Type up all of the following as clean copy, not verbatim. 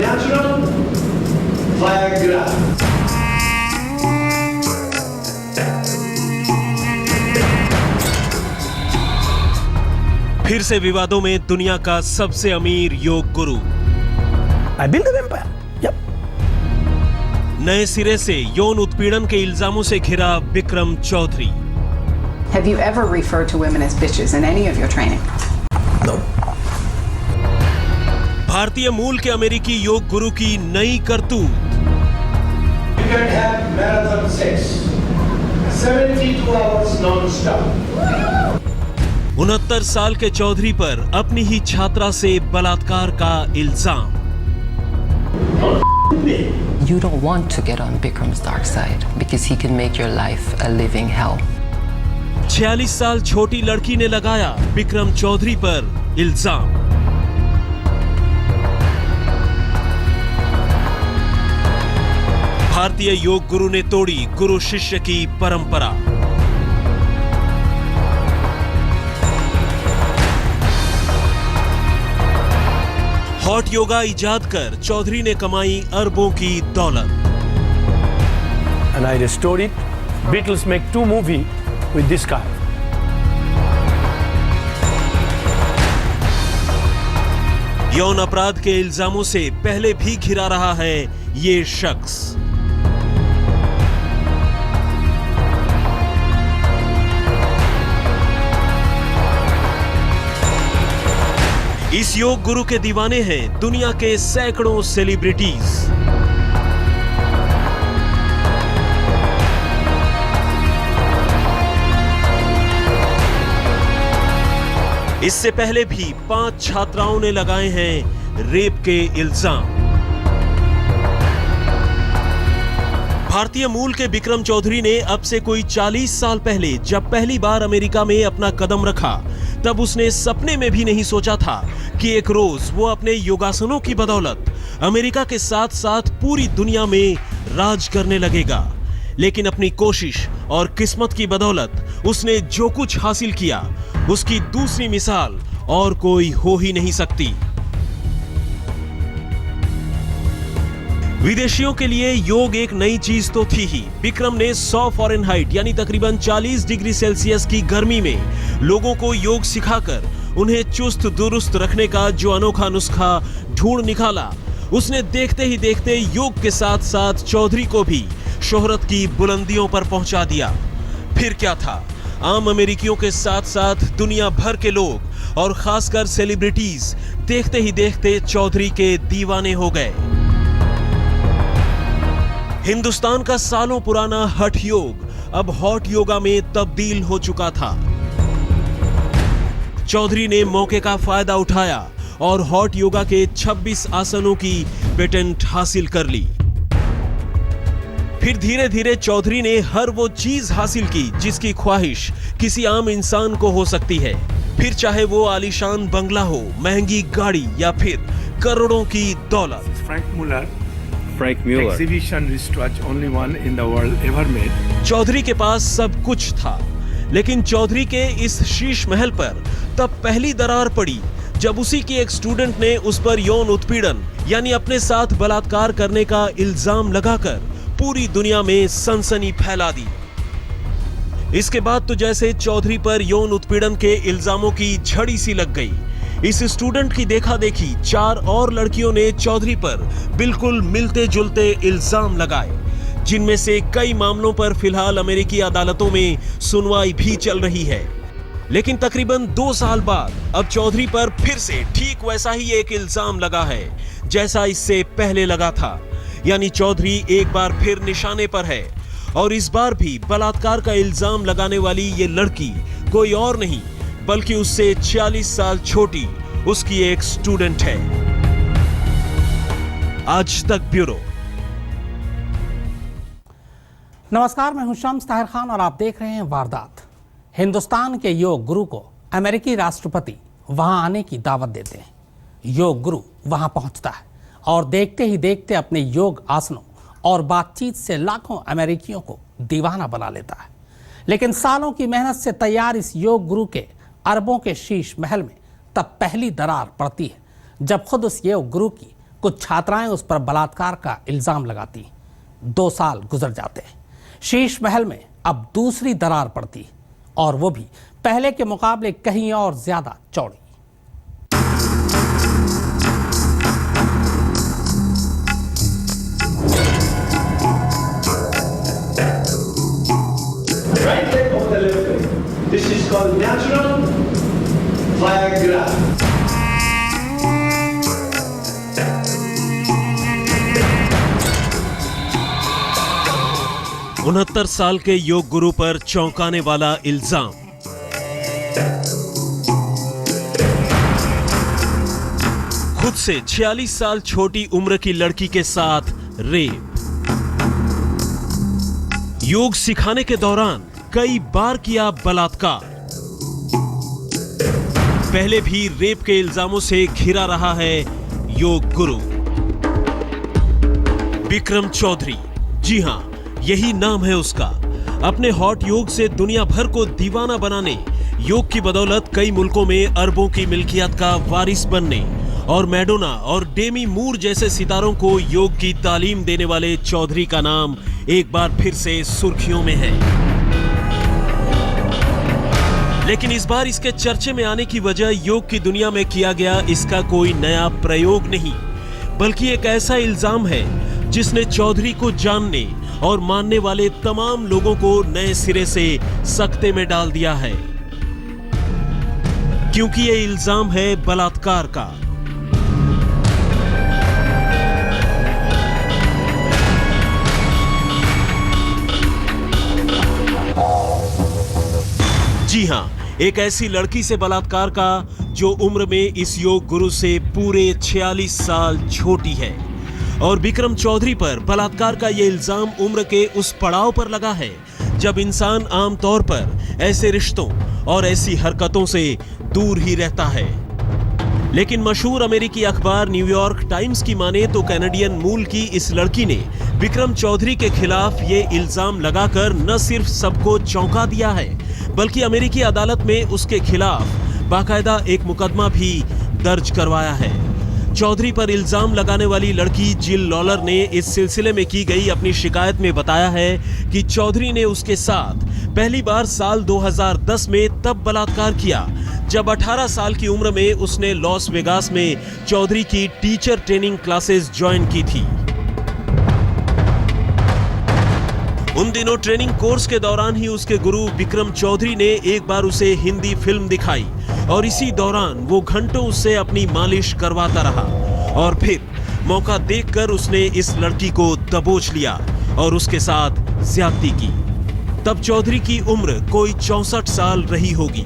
Natural Viagra. फिर से विवादों में दुनिया का सबसे अमीर yoga guru. I built an empire. Yep. नए सिरे से यौन उत्पीड़न के इल्जामों से घिरा Bikram Chaudhary. Have you ever referred to women as bitches in any of your training? No. भारतीय मूल के अमेरिकी योग गुरु की नई करतूत। You can have marathon sex. 72 hours non-stop. 69 साल के चौधरी पर अपनी ही छात्रा से बलात्कार का इल्जाम। You don't want to get on Bikram's dark side because he can make your life a living hell. 46 साल छोटी लड़की ने लगाया बिक्रम चौधरी पर इल्जाम। भारतीय योग गुरु ने तोड़ी गुरु शिष्य की परंपरा। हॉट योगा इजाद कर चौधरी ने कमाई अरबों की दौलत। And I restored it. Beatles make 2 movies with this guy. यौन अपराध के इल्जामों से पहले भी घिरा रहा है ये शख्स। इस योग गुरु के दीवाने हैं दुनिया के सैकड़ों सेलिब्रिटीज। इससे पहले भी 5 छात्राओं ने लगाए हैं रेप के इल्जाम। भारतीय मूल के बिक्रम चौधरी ने अब से कोई 40 साल पहले जब पहली बार अमेरिका में अपना कदम रखा, तब उसने सपने में भी नहीं सोचा था कि एक रोज वो अपने योगासनों की बदौलत अमेरिका के साथ साथ पूरी दुनिया में राज करने लगेगा। लेकिन अपनी कोशिश और किस्मत की बदौलत उसने जो कुछ हासिल किया, उसकी दूसरी मिसाल और कोई हो ही नहीं सकती। विदेशियों के लिए योग एक नई चीज तो थी ही। बिक्रम ने 100 फ़ारेनहाइट यानी तकरीबन 40 डिग्री सेल्सियस की गर्मी में लोगों को योग सिखाकर उन्हें चुस्त दुरुस्त रखने का जो अनोखा नुस्खा ढूंढ निकाला, उसने देखते ही देखते योग के साथ साथ चौधरी को भी शोहरत की बुलंदियों पर पहुंचा दिया। फिर क्या था, आम अमेरिकियों के साथ साथ दुनिया भर के लोग और खासकर सेलिब्रिटीज देखते ही देखते चौधरी के दीवाने हो गए। हिंदुस्तान का सालों पुराना हठ योग अब हॉट योगा में तब्दील हो चुका था। चौधरी ने मौके का फायदा उठाया और हॉट योगा के 26 आसनों की पेटेंट हासिल कर ली। फिर धीरे धीरे चौधरी ने हर वो चीज हासिल की जिसकी ख्वाहिश किसी आम इंसान को हो सकती है, फिर चाहे वो आलीशान बंगला हो, महंगी गाड़ी या फिर करोड़ों की दौलत। Frank Mueller. Exhibition wristwatch, only one in the world ever made. Chaudhary के पास सब कुछ था, लेकिन चौधरी के इस शीश महल पर तब पहली दरार पड़ी जब उसी की एक स्टूडेंट ने उस पर यौन उत्पीड़न यानी अपने साथ बलात्कार करने का इल्जाम लगाकर पूरी दुनिया में सनसनी फैला दी। इसके बाद तो जैसे चौधरी पर यौन उत्पीड़न के इल्जामों की झड़ी सी लग गई। इस स्टूडेंट की देखा देखी 4 और लड़कियों ने चौधरी पर बिल्कुल मिलते जुलते इल्जाम लगाए, जिनमें से कई मामलों पर फिलहाल अमेरिकी अदालतों में सुनवाई भी चल रही है। लेकिन तकरीबन 2 साल बाद अब चौधरी पर फिर से ठीक वैसा ही एक इल्जाम लगा है जैसा इससे पहले लगा था, यानी चौधरी एक बार फिर निशाने पर है और इस बार भी बलात्कार का इल्जाम लगाने वाली ये लड़की कोई और नहीं बल्कि उससे 40 साल छोटी उसकी एक स्टूडेंट है। आज तक ब्यूरो। नमस्कार, मैं हूं शम्स ताहिर खान और आप देख रहे हैं वारदात। हिंदुस्तान के योग गुरु को अमेरिकी राष्ट्रपति वहां आने की दावत देते हैं। योग गुरु वहां पहुंचता है और देखते ही देखते अपने योग आसनों और बातचीत से लाखों अमेरिकियों को दीवाना बना लेता है। लेकिन सालों की मेहनत से तैयार इस योग गुरु के अरबों के शीश महल में तब पहली दरार पड़ती है जब खुद उस योग गुरु की कुछ छात्राएं उस पर बलात्कार का इल्जाम लगाती। 2 साल गुजर जाते। शीश महल में अब दूसरी दरार पड़ती, और वो भी पहले के मुकाबले कहीं और ज्यादा चौड़ी। Right leg of the left leg. This is called natural Viagra. 69 साल के योग गुरु पर चौंकाने वाला इल्जाम। खुद से 46 साल छोटी उम्र की लड़की के साथ रेप। योग सिखाने के दौरान कई बार किया बलात्कार। पहले भी रेप के इल्जामों से घिरा रहा है योग गुरु विक्रम चौधरी। जी हां, यही नाम है उसका। अपने हॉट योग से दुनिया भर को दीवाना बनाने, योग की बदौलत कई मुल्कों में अरबों की मिल्कियत का वारिस बनने और मैडोना और डेमी मूर जैसे सितारों को योग की तालीम देने वाले चौधरी का नाम एक बार फिर से सुर्खियों में है। लेकिन इस बार इसके चर्चे में आने की वजह योग की दुनिया में किया गया इसका कोई नया प्रयोग नहीं, बल्कि एक ऐसा इल्जाम है जिसने चौधरी को जानने और मानने वाले तमाम लोगों को नए सिरे से सकते में डाल दिया है, क्योंकि यह इल्जाम है बलात्कार का। जी हां, एक ऐसी लड़की से बलात्कार का जो उम्र में इस योग गुरु से पूरे 46 साल छोटी है। और विक्रम चौधरी पर बलात्कार का यह इल्जाम उम्र के उस पड़ाव पर लगा है जब इंसान आमतौर पर ऐसे रिश्तों और ऐसी हरकतों से दूर ही रहता है। लेकिन मशहूर अमेरिकी अखबार न्यूयॉर्क टाइम्स की माने तो कैनेडियन मूल की इस लड़की ने विक्रम चौधरी के खिलाफ ये इल्जाम लगाकर न सिर्फ सबको चौंका दिया है, बल्कि अमेरिकी अदालत में उसके खिलाफ बाकायदा एक मुकदमा भी दर्ज करवाया है। चौधरी पर इल्जाम लगाने वाली लड़की जिल लॉलर ने इस सिलसिले में की गई अपनी शिकायत में बताया है कि चौधरी ने उसके साथ पहली बार साल 2010 में तब बलात्कार किया जब 18 साल की उम्र में उसने लॉस वेगास में चौधरी की टीचर ट्रेनिंग क्लासेस ज्वाइन की थी। उन दिनों ट्रेनिंग कोर्स के दौरान ही उसके गुरु विक्रम चौधरी ने एक बार उसे हिंदी फिल्म दिखाई और इसी दौरान वो घंटों उससे अपनी मालिश करवाता रहा और फिर मौका देखकर उसने इस लड़की को दबोच लिया और उसके साथ ज्यादती की। तब चौधरी की उम्र कोई 64 साल रही होगी।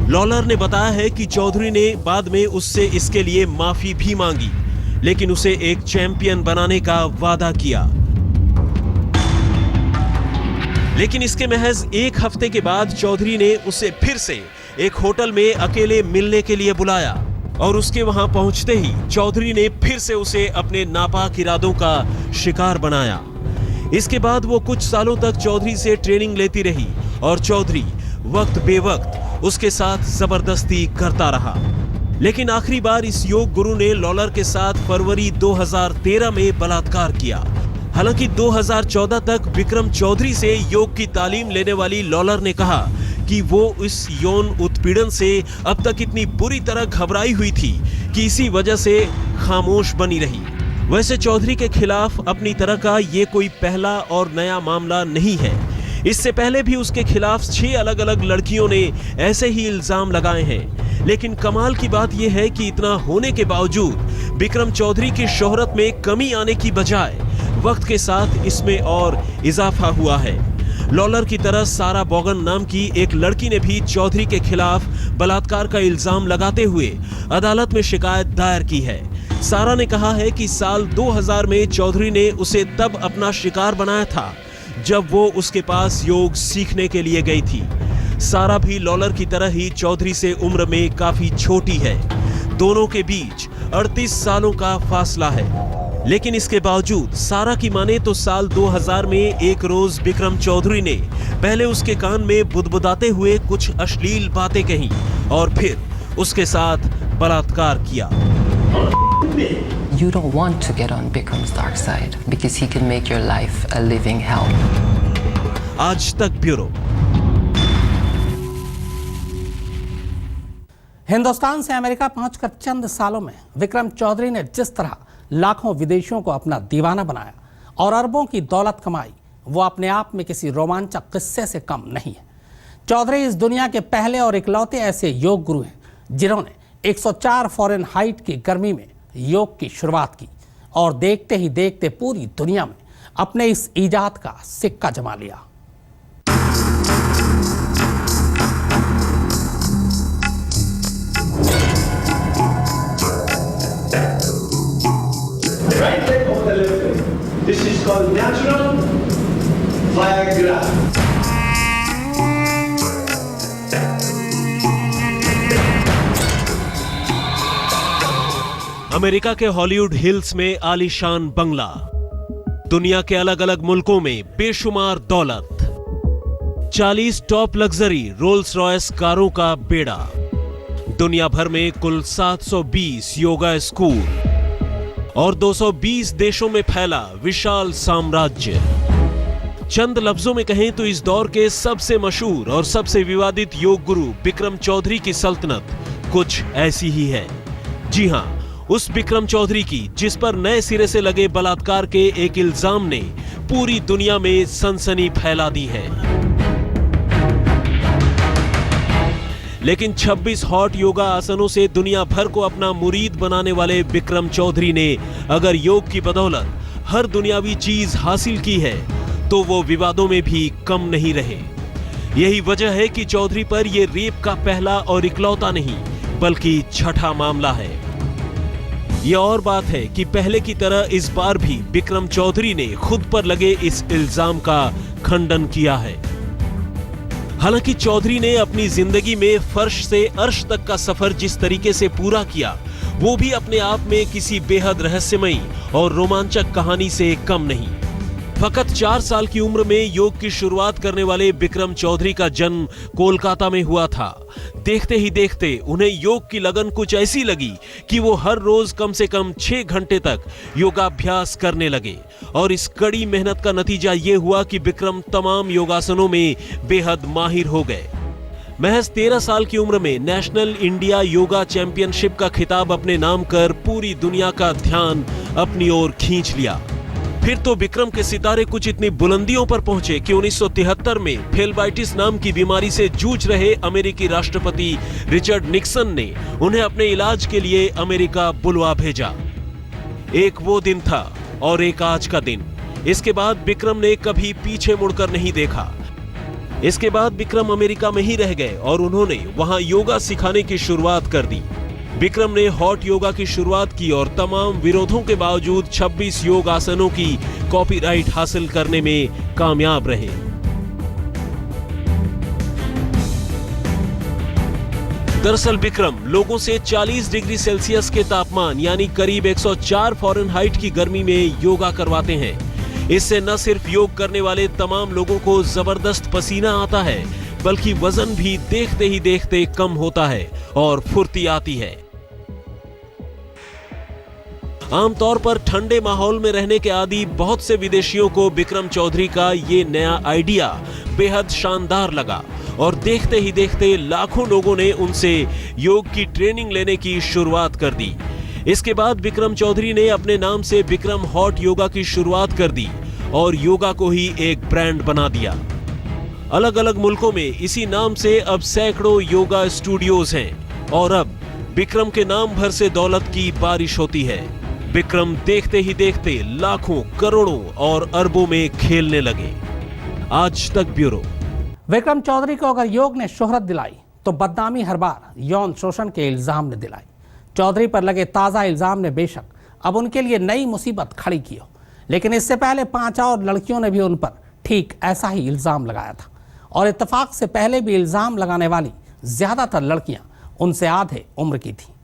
लॉलर ने बताया है कि चौधरी ने बाद में उससे इसके लिए माफी भी मांगी, लेकिन उसे एक चैंपियन बनाने का वादा किया। लेकिन इसके महज एक हफ्ते के बाद चौधरी ने उसे फिर से एक होटल में अकेले मिलने के लिए बुलाया और उसके वहां पहुंचते ही चौधरी ने फिर से उसे अपने नापाक इरादों का शिकार बनाया। इसके बाद वो कुछ सालों तक चौधरी से ट्रेनिंग लेती रही और चौधरी वक्त बेवक्त उसके साथ जबरदस्ती करता रहा। लेकिन आखिरी बार इस योग गुरु ने लॉलर के साथ फरवरी 2013 में बलात्कार किया। हालांकि 2014 तक विक्रम चौधरी से योग की तालीम लेने वाली लॉलर ने कहा कि वो इस यौन उत्पीड़न से अब तक इतनी बुरी तरह घबराई हुई थी कि इसी वजह से खामोश बनी रही। वैसे चौधरी के खिलाफ अपनी तरह का ये कोई पहला और नया मामला नहीं है। इससे पहले भी उसके खिलाफ 6 अलग अलग लड़कियों ने ऐसे ही इल्जाम लगाए हैं। लेकिन कमाल की बात यह है कि इतना होने के बावजूद विक्रम चौधरी की शोहरत में कमी आने की बजाय वक्त के साथ इसमें और इजाफा हुआ है। लॉलर की तरह सारा बॉगन नाम की एक लड़की ने भी चौधरी के खिलाफ बलात्कार का इल्जाम लगाते हुए अदालत में शिकायत दायर की है। सारा ने कहा है कि साल 2000 में चौधरी ने उसे तब अपना शिकार बनाया था जब वो उसके पास योग सीखने के लिए गई थी। सारा भी लॉलर की तरह ही चौधरी से उम्र में काफी छोटी है। दोनों के बीच 38 सालों का फासला है। लेकिन इसके बावजूद सारा की माने तो साल 2000 में एक रोज विक्रम चौधरी ने पहले उसके कान में बुदबुदाते हुए कुछ अश्लील बातें कही और फिर उसके साथ बलात्कार किया। me. You don't want to get on Bikram's dark side because he can make your life a living hell. आज तक ब्यूरो। हिंदुस्तान से अमेरिका पहुंचकर चंद सालों में विक्रम चौधरी ने जिस तरह लाखों विदेशियों को अपना दीवाना बनाया और अरबों की दौलत कमाई, वो अपने आप में किसी रोमांचक किस्से से कम नहीं है। चौधरी इस दुनिया के पहले और इकलौते ऐसे योग गुरु हैं जिन्होंने 104 फ़ारेनहाइट की गर्मी में योग की शुरुआत की और देखते ही देखते पूरी दुनिया में अपने इस ईजाद का सिक्का जमा लिया। Right leg over the left leg. This is called natural Viagra. America के हॉलीवुड हिल्स में आलीशान बंगला, दुनिया के अलग अलग मुल्कों में बेशुमार दौलत, 40 टॉप लग्जरी रोल्स रॉयस कारों का बेड़ा, दुनिया भर में कुल 720 योगा स्कूल और 220 देशों में फैला विशाल साम्राज्य। चंद लफ्जों में कहें तो इस दौर के सबसे मशहूर और सबसे विवादित योग गुरु बिक्रम चौधरी की सल्तनत कुछ ऐसी ही है। जी हां, उस बिक्रम चौधरी की जिस पर नए सिरे से लगे बलात्कार के एक इल्जाम ने पूरी दुनिया में सनसनी फैला दी है। लेकिन 26 हॉट योगा आसनों से दुनिया भर को अपना मुरीद बनाने वाले बिक्रम चौधरी ने अगर योग की बदौलत हर दुनियावी चीज हासिल की है तो वो विवादों में भी कम नहीं रहे। यही वजह है कि चौधरी पर यह रेप का पहला और इकलौता नहीं बल्कि छठा मामला है। यह और बात है कि पहले की तरह इस बार भी बिक्रम चौधरी ने खुद पर लगे इस इल्जाम का खंडन किया है। हालांकि चौधरी ने अपनी जिंदगी में फर्श से अर्श तक का सफर जिस तरीके से पूरा किया वो भी अपने आप में किसी बेहद रहस्यमयी और रोमांचक कहानी से कम नहीं। फकत 4 साल की उम्र में योग की शुरुआत करने वाले बिक्रम चौधरी का जन्म कोलकाता में हुआ था। देखते ही देखते उन्हें योग की लगन कुछ ऐसी लगी कि वो हर रोज कम से कम 6 घंटे तक योगाभ्यास करने लगे और इस कड़ी मेहनत का नतीजा ये हुआ कि बिक्रम तमाम योगासनों में बेहद माहिर हो गए। महज 13 साल की उम्र में नेशनल इंडिया योगा चैंपियनशिप का खिताब अपने नाम कर पूरी दुनिया का ध्यान अपनी ओर खींच लिया। फिर तो बिक्रम के सितारे कुछ इतनी बुलंदियों पर पहुंचे कि 1973 में फेल्बाइटिस नाम की बीमारी से जूझ रहे अमेरिकी राष्ट्रपति रिचर्ड निक्सन ने उन्हें अपने इलाज के लिए अमेरिका बुलवा भेजा। एक वो दिन था और एक आज का दिन। इसके बाद बिक्रम ने कभी पीछे मुड़कर नहीं देखा। इसके बाद बिक्रम अमेरिका में ही रह गए और उन्होंने वहां योगा सिखाने की शुरुआत कर दी। बिक्रम ने हॉट योगा की शुरुआत की और तमाम विरोधों के बावजूद 26 योग आसनों की कॉपीराइट हासिल करने में कामयाब रहे। दरअसल बिक्रम लोगों से 40 डिग्री सेल्सियस के तापमान यानी करीब 104 फ़ारेनहाइट की गर्मी में योगा करवाते हैं। इससे न सिर्फ योग करने वाले तमाम लोगों को जबरदस्त पसीना आता है बल्कि वजन भी देखते ही देखते कम होता है और फुर्ती आती है। आमतौर पर ठंडे माहौल में रहने के आदी बहुत से विदेशियों को बिक्रम चौधरी का ये नया आइडिया बेहद शानदार लगा और देखते ही देखते लाखों लोगों ने उनसे योग की ट्रेनिंग लेने की शुरुआत कर दी। इसके बाद बिक्रम चौधरी ने अपने नाम से बिक्रम हॉट योगा की शुरुआत कर दी और योगा को ही एक ब्रांड बना दिया। अलग अलग मुल्कों में इसी नाम से अब सैकड़ों योगा स्टूडियोज हैं और अब बिक्रम के नाम भर से दौलत की बारिश होती है। बिक्रम देखते ही देखते लाखों, करोड़ों और अरबों में खेलने लगे। आज तक ब्यूरो। विक्रम चौधरी को अगर योग ने शोहरत दिलाई तो बदनामी हर बार यौन शोषण के इल्जाम ने दिलाई। चौधरी पर लगे ताज़ा इल्जाम ने बेशक अब उनके लिए नई मुसीबत खड़ी की हो, लेकिन इससे पहले 5 और लड़कियों ने भी उन पर ठीक ऐसा ही इल्जाम लगाया था और इत्तेफाक से पहले भी इल्जाम लगाने वाली ज्यादातर लड़कियां उनसे आधे उम्र की थी।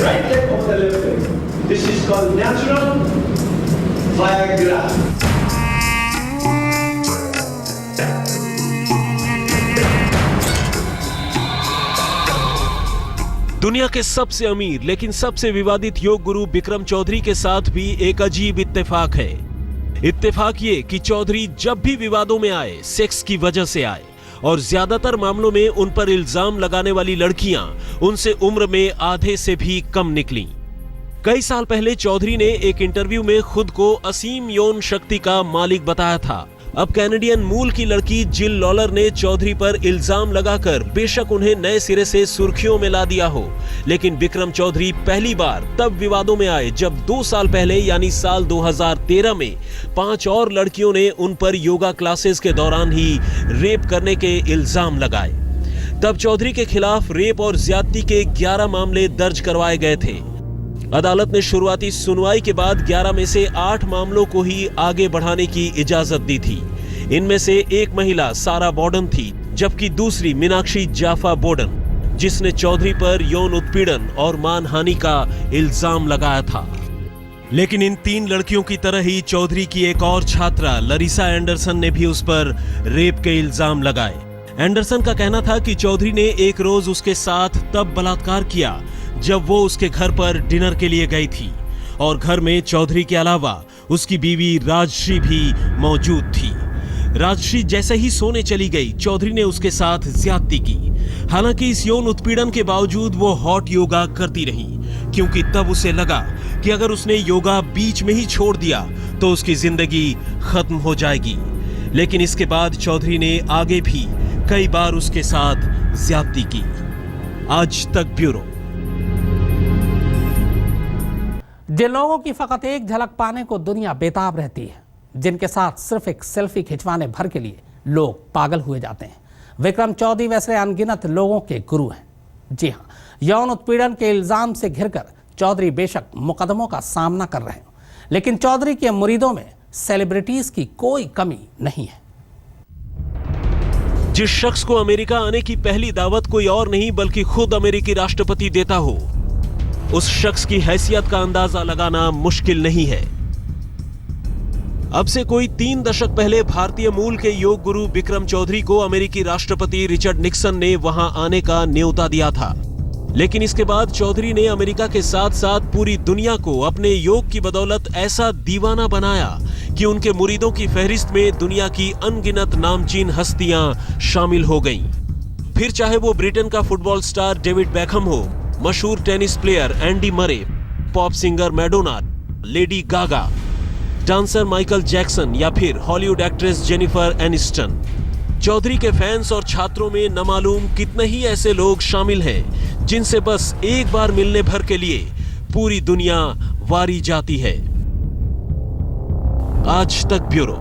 Right leg over the left leg. This is called natural Viagra. दुनिया के सबसे अमीर लेकिन सबसे विवादित योग गुरु बिक्रम चौधरी के साथ भी एक अजीब इत्तेफाक है। इत्तेफाक ये कि चौधरी जब भी विवादों में आए, सेक्स की वजह से आए और ज्यादातर मामलों में उन पर इल्जाम लगाने वाली लड़कियां उनसे उम्र में आधे से भी कम निकली। कई साल पहले चौधरी ने एक इंटरव्यू में खुद को असीम यौन शक्ति का मालिक बताया था। अब कैनेडियन मूल की लड़की जिल लॉलर ने चौधरी पर इल्जाम लगाकर बेशक उन्हें नए सिरे से सुर्खियों में ला दिया हो, लेकिन बिक्रम चौधरी पहली बार तब विवादों में आए जब 2 साल पहले यानी साल 2013 में 5 और लड़कियों ने उन पर योगा क्लासेस के दौरान ही रेप करने के इल्जाम लगाए। तब चौधरी के खिलाफ रेप और ज्यादती के 11 मामले दर्ज करवाए गए थे। अदालत ने शुरुआती सुनवाई के बाद 11 में से 8 मामलों को ही आगे बढ़ाने की इजाजत दी थी। इनमें से एक महिला सारा बॉर्डन थी, जबकि दूसरी मीनाक्षी जाफा बोर्डन, जिसने चौधरी पर यौन उत्पीड़न और मानहानि का इल्जाम लगाया था। लेकिन इन 3 लड़कियों की तरह ही चौधरी की एक और छात्रा लरिसा एंडरसन ने भी उस पर रेप के इल्जाम लगाए। एंडरसन का कहना था कि चौधरी ने एक रोज उसके साथ तब बलात्कार किया जब वो उसके घर पर डिनर के लिए गई थी और घर में चौधरी के अलावा उसकी बीवी राजश्री भी मौजूद थी। राजश्री जैसे ही सोने चली गई, चौधरी ने उसके साथ ज्यादती की। हालांकि इस यौन उत्पीड़न के बावजूद वो हॉट योगा करती रही, क्योंकि तब उसे लगा कि अगर उसने योगा बीच में ही छोड़ दिया तो उसकी जिंदगी खत्म हो जाएगी। लेकिन इसके बाद चौधरी ने आगे भी कई बार उसके साथ ज्यादती की। आज तक ब्यूरो। जिन लोगों की फकत एक झलक पाने को दुनिया बेताब रहती है, जिनके साथ सिर्फ एक सेल्फी खिंचवाने भर के लिए लोग पागल हुए जाते हैं, विक्रम चौधरी वैसे अनगिनत लोगों के गुरु हैं। जी हां, यौन उत्पीड़न के इल्जाम से घिरकर चौधरी बेशक मुकदमों का सामना कर रहे हो, लेकिन चौधरी के मुरीदों में सेलिब्रिटीज की कोई कमी नहीं है। जिस शख्स को अमेरिका आने की पहली दावत कोई और नहीं बल्कि खुद अमेरिकी राष्ट्रपति देता हो, उस शख्स की हैसियत का अंदाजा लगाना मुश्किल नहीं है। अब से कोई 3 दशक पहले भारतीय मूल के योग गुरु बिक्रम चौधरी को अमेरिकी राष्ट्रपति रिचर्ड निक्सन ने वहां आने का न्योता दिया था। लेकिन इसके बाद चौधरी ने अमेरिका के साथ साथ पूरी दुनिया को अपने योग की बदौलत ऐसा दीवाना बनाया कि उनके मुरीदों की फहरिस्त में दुनिया की अनगिनत नामचीन हस्तियां शामिल हो गईं। फिर चाहे वो ब्रिटेन का फुटबॉल स्टार डेविड बेकहम हो, मशहूर tennis player Andy Murray, pop singer Madonna, Lady Gaga, dancer Michael Jackson या फिर Hollywood actress Jennifer Aniston. Chaudhary के फैंस और छात्रों में न मालूम कितने ही ऐसे लोग शामिल हैं जिनसे बस एक बार मिलने भर के लिए पूरी दुनिया वारी जाती है। आज तक ब्यूरो।